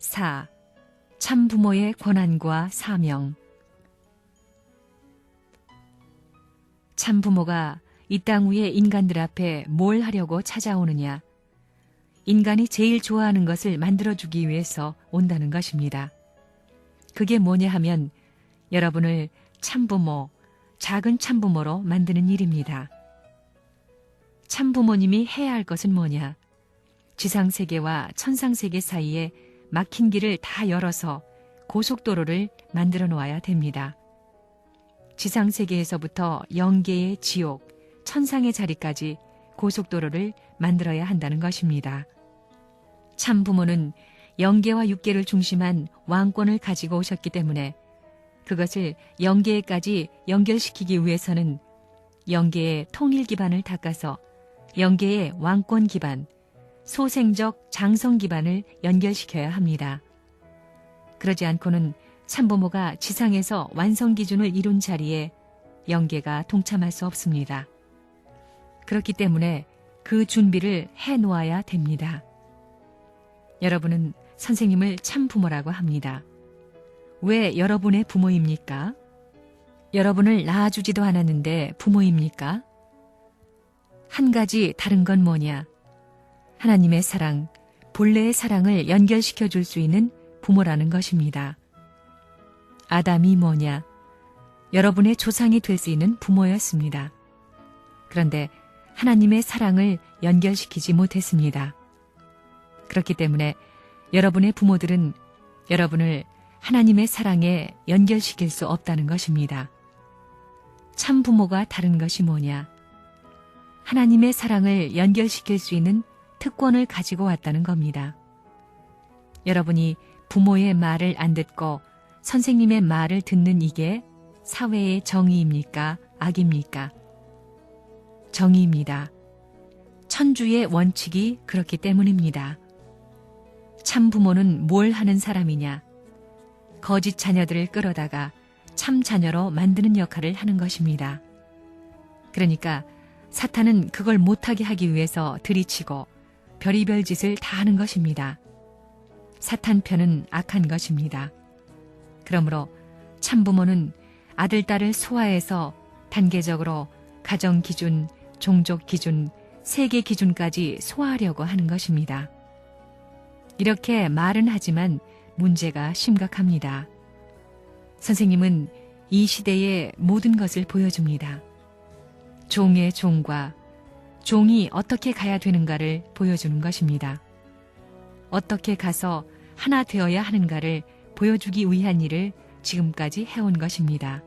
4. 참부모의 권한과 사명. 참부모가 이 땅 위에 인간들 앞에 뭘 하려고 찾아오느냐? 인간이 제일 좋아하는 것을 만들어주기 위해서 온다는 것입니다. 그게 뭐냐 하면 여러분을 참부모, 작은 참부모로 만드는 일입니다. 참부모님이 해야 할 것은 뭐냐? 지상세계와 천상세계 사이에 막힌 길을 다 열어서 고속도로를 만들어 놓아야 됩니다. 지상세계에서부터 영계의 지옥, 천상의 자리까지 고속도로를 만들어야 한다는 것입니다. 참부모는 영계와 육계를 중심한 왕권을 가지고 오셨기 때문에 그것을 영계에까지 연결시키기 위해서는 영계의 통일 기반을 닦아서 영계의 왕권 기반, 소생적 장성 기반을 연결시켜야 합니다. 그러지 않고는 참부모가 지상에서 완성 기준을 이룬 자리에 영계가 동참할 수 없습니다. 그렇기 때문에 그 준비를 해 놓아야 됩니다. 여러분은 선생님을 참부모라고 합니다. 왜 여러분의 부모입니까? 여러분을 낳아주지도 않았는데 부모입니까? 한 가지 다른 건 뭐냐? 하나님의 사랑, 본래의 사랑을 연결시켜 줄 수 있는 부모라는 것입니다. 아담이 뭐냐? 여러분의 조상이 될 수 있는 부모였습니다. 그런데 하나님의 사랑을 연결시키지 못했습니다. 그렇기 때문에 여러분의 부모들은 여러분을 하나님의 사랑에 연결시킬 수 없다는 것입니다. 참 부모가 다른 것이 뭐냐? 하나님의 사랑을 연결시킬 수 있는 특권을 가지고 왔다는 겁니다. 여러분이 부모의 말을 안 듣고 선생님의 말을 듣는 이게 사회의 정의입니까? 악입니까? 정의입니다. 천주의 원칙이 그렇기 때문입니다. 참 부모는 뭘 하는 사람이냐? 거짓 자녀들을 끌어다가 참 자녀로 만드는 역할을 하는 것입니다. 그러니까 사탄은 그걸 못하게 하기 위해서 들이치고 별의별 짓을 다 하는 것입니다. 사탄 편은 악한 것입니다. 그러므로 참부모는 아들, 딸을 소화해서 단계적으로 가정 기준, 종족 기준, 세계 기준까지 소화하려고 하는 것입니다. 이렇게 말은 하지만 문제가 심각합니다. 선생님은 이 시대의 모든 것을 보여줍니다. 종의 종과 종이 어떻게 가야 되는가를 보여주는 것입니다. 어떻게 가서 하나 되어야 하는가를 보여주기 위한 일을 지금까지 해온 것입니다.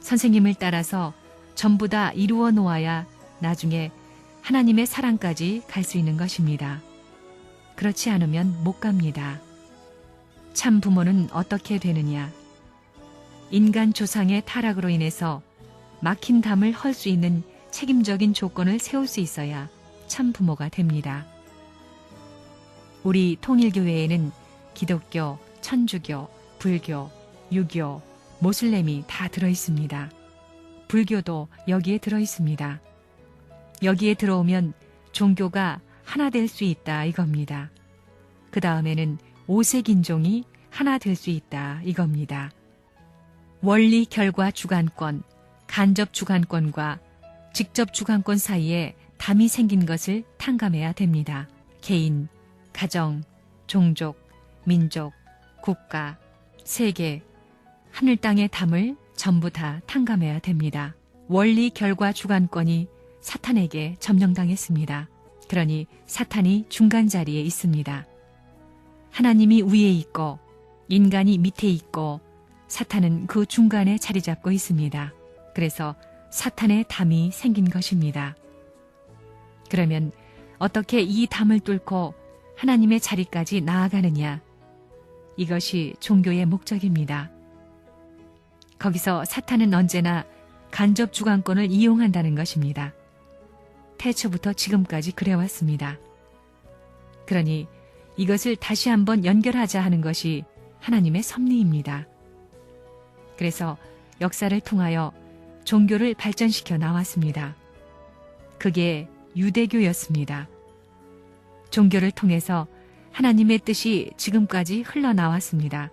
선생님을 따라서 전부 다 이루어 놓아야 나중에 하나님의 사랑까지 갈 수 있는 것입니다. 그렇지 않으면 못 갑니다. 참 부모는 어떻게 되느냐? 인간 조상의 타락으로 인해서 막힌 담을 헐 수 있는 책임적인 조건을 세울 수 있어야 참 부모가 됩니다. 우리 통일교회에는 기독교, 천주교, 불교, 유교, 모슬렘이 다 들어있습니다. 불교도 여기에 들어있습니다. 여기에 들어오면 종교가 하나 될 수 있다 이겁니다. 그 다음에는 오색인종이 하나 될 수 있다 이겁니다. 원리, 결과, 주관권, 간접 주관권과 직접 주관권 사이에 담이 생긴 것을 탕감해야 됩니다. 개인, 가정, 종족, 민족, 국가, 세계, 하늘 땅의 담을 전부 다 탕감해야 됩니다. 원리, 결과, 주관권이 사탄에게 점령당했습니다. 그러니 사탄이 중간 자리에 있습니다. 하나님이 위에 있고 인간이 밑에 있고 사탄은 그 중간에 자리 잡고 있습니다. 그래서 사탄의 담이 생긴 것입니다. 그러면 어떻게 이 담을 뚫고 하나님의 자리까지 나아가느냐? 이것이 종교의 목적입니다. 거기서 사탄은 언제나 간접 주관권을 이용한다는 것입니다. 태초부터 지금까지 그래왔습니다. 그러니 이것을 다시 한번 연결하자 하는 것이 하나님의 섭리입니다. 그래서 역사를 통하여 종교를 발전시켜 나왔습니다. 그게 유대교였습니다. 종교를 통해서 하나님의 뜻이 지금까지 흘러나왔습니다.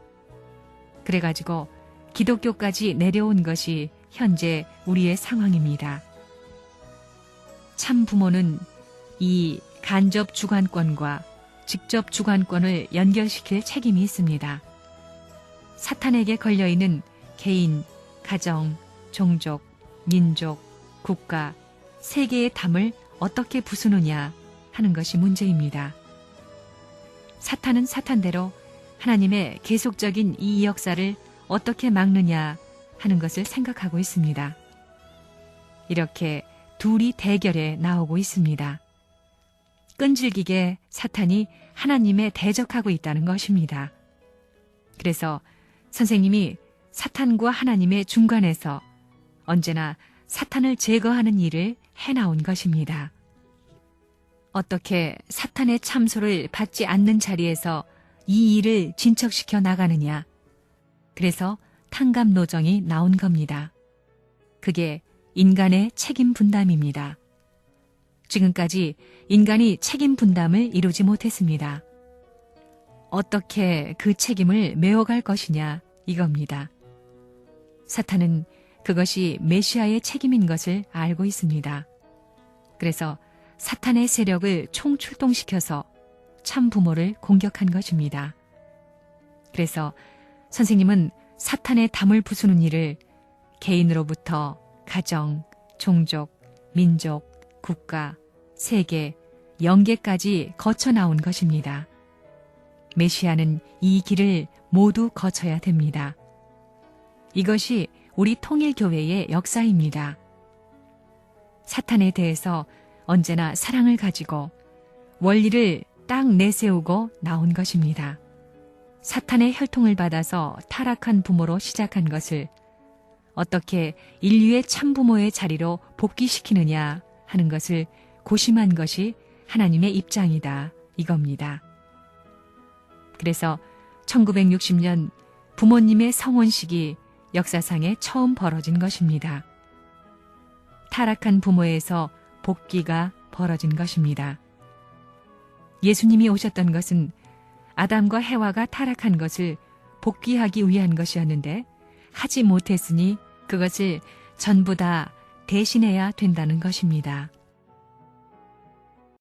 그래가지고 기독교까지 내려온 것이 현재 우리의 상황입니다. 참 부모는 이 간접 주관권과 직접 주관권을 연결시킬 책임이 있습니다. 사탄에게 걸려있는 개인, 가정, 종족, 민족, 국가, 세계의 담을 어떻게 부수느냐 하는 것이 문제입니다. 사탄은 사탄대로 하나님의 계속적인 이 역사를 어떻게 막느냐 하는 것을 생각하고 있습니다. 이렇게 둘이 대결에 나오고 있습니다. 끈질기게 사탄이 하나님에 대적하고 있다는 것입니다. 그래서 선생님이 사탄과 하나님의 중간에서 언제나 사탄을 제거하는 일을 해나온 것입니다. 어떻게 사탄의 참소를 받지 않는 자리에서 이 일을 진척시켜 나가느냐. 그래서 탕감노정이 나온 겁니다. 그게 인간의 책임 분담입니다. 지금까지 인간이 책임 분담을 이루지 못했습니다. 어떻게 그 책임을 메워갈 것이냐 이겁니다. 사탄은 그것이 메시아의 책임인 것을 알고 있습니다. 그래서 사탄의 세력을 총출동시켜서 참 부모를 공격한 것입니다. 그래서 선생님은 사탄의 담을 부수는 일을 개인으로부터 가정, 종족, 민족, 국가, 세계, 영계까지 거쳐 나온 것입니다. 메시아는 이 길을 모두 거쳐야 됩니다. 이것이 우리 통일교회의 역사입니다. 사탄에 대해서 언제나 사랑을 가지고 원리를 딱 내세우고 나온 것입니다. 사탄의 혈통을 받아서 타락한 부모로 시작한 것을 어떻게 인류의 참부모의 자리로 복귀시키느냐 하는 것을 고심한 것이 하나님의 입장이다 이겁니다. 그래서 1960년 부모님의 성혼식이 역사상에 처음 벌어진 것입니다. 타락한 부모에서 복귀가 벌어진 것입니다. 예수님이 오셨던 것은 아담과 해와가 타락한 것을 복귀하기 위한 것이었는데 하지 못했으니 그것을 전부 다 대신해야 된다는 것입니다.